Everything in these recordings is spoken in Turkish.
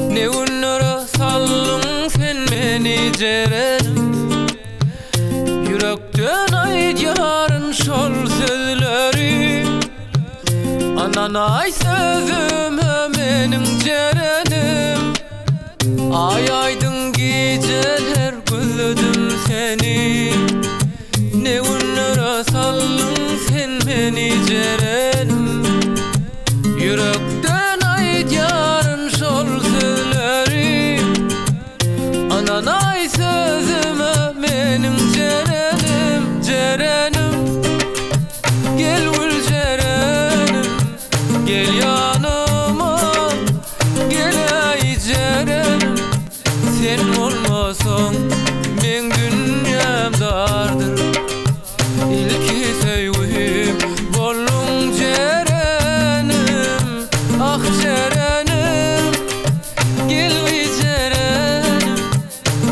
Ne günlere sallın sen meni cerenim. Yürekten aydyarın şol sözleri. Ananay sözüme menin cerenim. Ay aydın geceler gözledim seni. Ne günlere sallın sen meni cerenim. Yürekten aydyarın şol sözleri. Ananay sözüme menin cerenim. Cerenim, gel gül cerenim, gel yanıma, gel ay cerenim. Sen olmasan men dünyam dardır. İlki sevgim bollun cerenim. Ah cerenim, gel ay cerenim,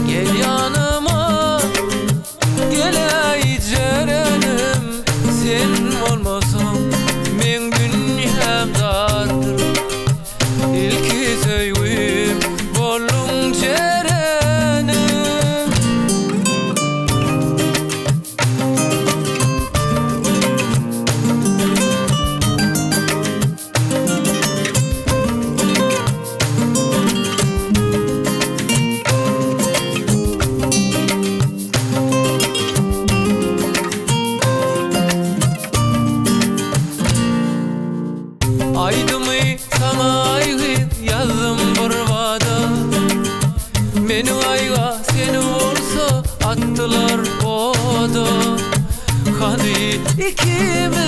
gel yanıma, gel ay cerenim. Sen olmasan men dünyam dardır. İlki sevgim bollun cerenim. Aydımı sana ayıp yazdım burvada. Beni ayga seni olsa attılar oda. Hani ikimiz